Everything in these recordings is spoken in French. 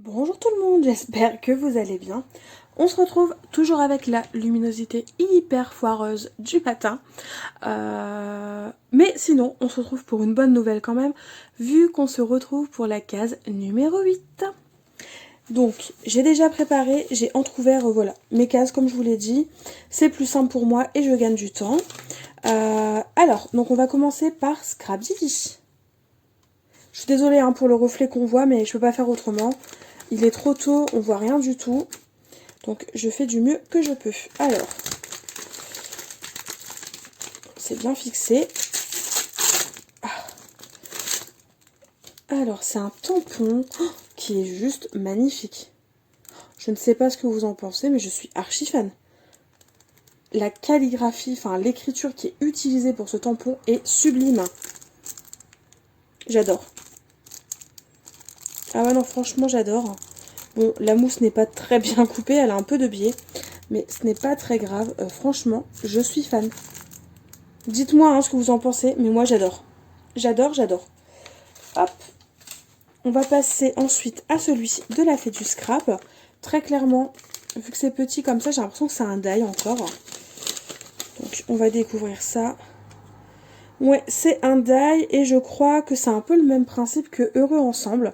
Bonjour tout le monde, j'espère que vous allez bien. On se retrouve toujours avec la luminosité hyper foireuse du matin. Mais sinon, on se retrouve pour une bonne nouvelle quand même, vu qu'on se retrouve pour la case numéro 8. Donc, j'ai déjà préparé, j'ai entrouvert, voilà, mes cases comme je vous l'ai dit. C'est plus simple pour moi et je gagne du temps. Alors, donc on va commencer par Scrap Didi. Je suis désolée hein, pour le reflet qu'on voit, mais je peux pas faire autrement. Il est trop tôt, on voit rien du tout. Donc je fais du mieux que je peux. Alors, c'est bien fixé. Alors, c'est un tampon qui est juste magnifique. Je ne sais pas ce que vous en pensez, mais je suis archi fan. La calligraphie, enfin l'écriture qui est utilisée pour ce tampon est sublime. J'adore. Ah ouais non, franchement j'adore. Bon, la mousse n'est pas très bien coupée, elle a un peu de biais, mais ce n'est pas très grave. Franchement, je suis fan. Dites-moi hein, ce que vous en pensez, mais moi j'adore. J'adore, j'adore. Hop. On va passer ensuite à celui de la fée du scrap. Très clairement, vu que c'est petit comme ça, j'ai l'impression que c'est un die encore. Donc on va découvrir ça. Ouais, c'est un die et je crois que c'est un peu le même principe que Heureux Ensemble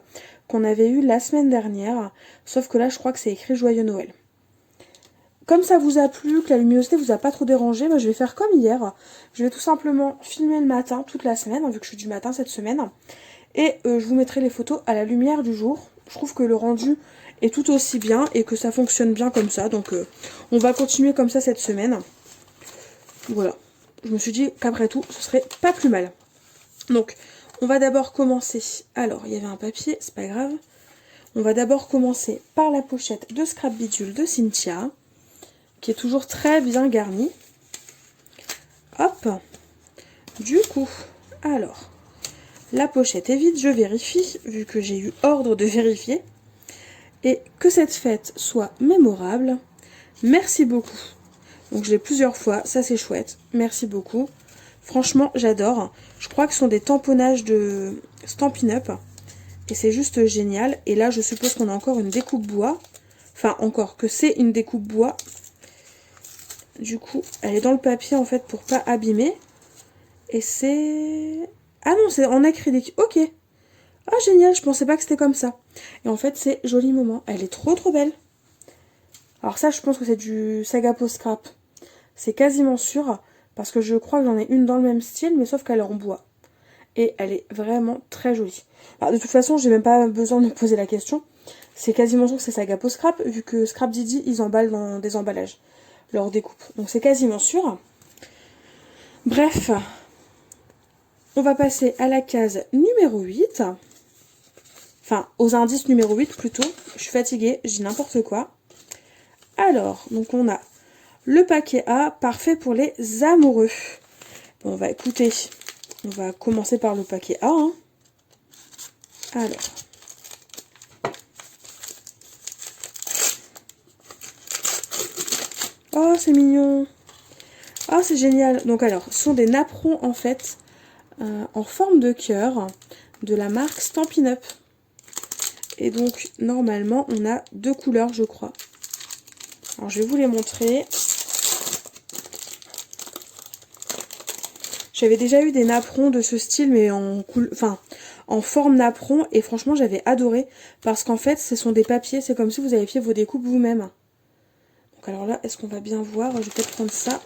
qu'on avait eu la semaine dernière. Sauf que là, je crois que c'est écrit Joyeux Noël. Comme ça vous a plu, que la luminosité vous a pas trop dérangé, bah, je vais faire comme hier. Je vais tout simplement filmer le matin, toute la semaine, vu que je suis du matin cette semaine. Et je vous mettrai les photos à la lumière du jour. Je trouve que le rendu est tout aussi bien et que ça fonctionne bien comme ça. Donc on va continuer comme ça cette semaine. Voilà. Je me suis dit qu'après tout, ce serait pas plus mal. Donc, on va d'abord commencer. Alors, il y avait un papier, c'est pas grave. On va d'abord commencer par la pochette de Scrap Bidule de Cynthia, qui est toujours très bien garnie. Hop. Du coup, alors, la pochette est vide, je vérifie, vu que j'ai eu ordre de vérifier. Et que cette fête soit mémorable. Merci beaucoup. Donc je l'ai plusieurs fois, ça c'est chouette. Merci beaucoup. Franchement, j'adore. Je crois que ce sont des tamponnages de Stampin' Up. Et c'est juste génial. Et là, je suppose qu'on a encore une découpe bois. Enfin, encore, que c'est une découpe bois. Du coup, elle est dans le papier en fait pour pas abîmer. Et c'est... Ah non, c'est en acrylique. Ok. Ah, génial, je pensais pas que c'était comme ça. Et en fait, c'est Joli Moment. Elle est trop trop belle. Alors ça, je pense que c'est du Sagapo Scrap. C'est quasiment sûr, parce que je crois que j'en ai une dans le même style, mais sauf qu'elle est en bois. Et elle est vraiment très jolie. Alors, de toute façon, j'ai même pas besoin de me poser la question. C'est quasiment sûr que c'est Sagapo Scrap, vu que Scrap Didi, ils emballent dans des emballages, leur découpe. Donc c'est quasiment sûr. Bref, on va passer à la case numéro 8. Enfin, aux indices numéro 8 plutôt. Je suis fatiguée, je dis n'importe quoi. Alors, donc on a le paquet A, parfait pour les amoureux. Bon, on va écouter. On va commencer par le paquet A. Hein. Alors. Oh, c'est mignon. Oh, c'est génial. Donc alors, ce sont des napperons en fait, en forme de cœur, de la marque Stampin' Up. Et donc, normalement, on a deux couleurs, je crois. Alors, je vais vous les montrer. J'avais déjà eu des napperons de ce style, mais en forme napperon. Et franchement, j'avais adoré. Parce qu'en fait, ce sont des papiers. C'est comme si vous aviez fait vos découpes vous-même. Donc alors là, est-ce qu'on va bien voir? Je vais peut-être prendre ça.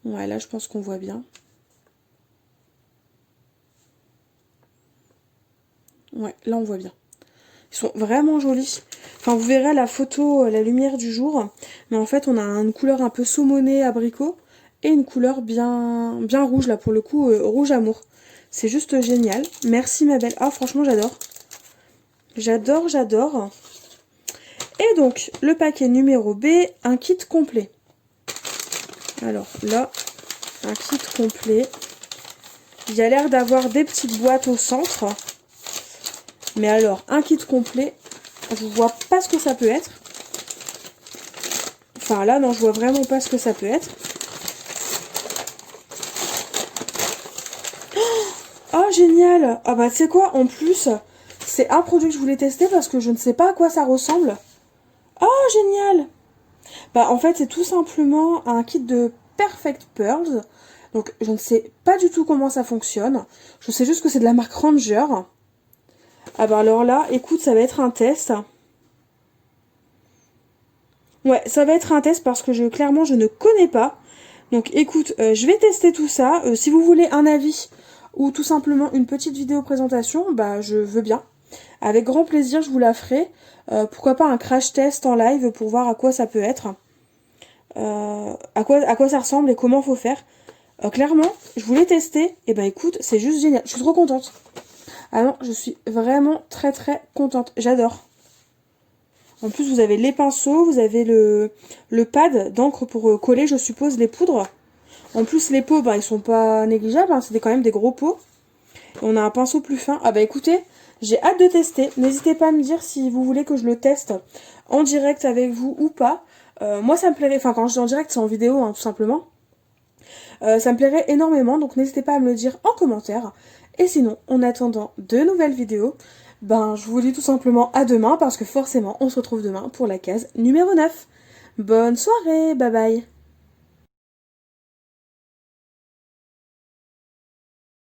Ouais, là, je pense qu'on voit bien. Ouais, là, on voit bien. Ils sont vraiment jolis. Enfin, vous verrez la photo, la lumière du jour. Mais en fait, on a une couleur un peu saumonée, abricot. Et une couleur bien rouge, là, pour le coup, rouge amour. C'est juste génial. Merci, ma belle. Ah, franchement, j'adore. J'adore, j'adore. Et donc, le paquet numéro B, un kit complet. Alors, là, un kit complet. Il y a l'air d'avoir des petites boîtes au centre. Mais alors, un kit complet, je vois pas ce que ça peut être. Enfin, là, non, je vois vraiment pas ce que ça peut être. Oh, génial! Ah bah, tu sais quoi, en plus, C'est un produit que je voulais tester parce que je ne sais pas à quoi ça ressemble. Oh, génial! Bah, en fait, c'est tout simplement un kit de Perfect Pearls. Donc, je ne sais pas du tout comment ça fonctionne. Je sais juste que c'est de la marque Ranger. Ah bah alors là, écoute, ça va être un test. Ouais, ça va être un test parce que clairement, je ne connais pas. Donc, écoute, je vais tester tout ça. Si vous voulez un avis ou tout simplement une petite vidéo présentation, bah, je veux bien. Avec grand plaisir, je vous la ferai. Pourquoi pas un crash test en live pour voir à quoi ça peut être. À quoi ça ressemble et comment faut faire. Clairement, je voulais tester. Et ben écoute, c'est juste génial. Je suis trop contente. Ah non, je suis vraiment très très contente. J'adore. En plus, vous avez les pinceaux, vous avez le pad d'encre pour coller, je suppose, les poudres. En plus, les pots, ben, ils sont pas négligeables, hein, c'est quand même des gros pots. Et on a un pinceau plus fin. Ah bah écoutez, j'ai hâte de tester. N'hésitez pas à me dire si vous voulez que je le teste en direct avec vous ou pas. Moi, ça me plairait, enfin quand je dis en direct, c'est en vidéo, hein, tout simplement. Ça me plairait énormément, donc n'hésitez pas à me le dire en commentaire. Et sinon, en attendant de nouvelles vidéos, ben je vous dis tout simplement à demain, parce que forcément, on se retrouve demain pour la case numéro 9. Bonne soirée, bye bye!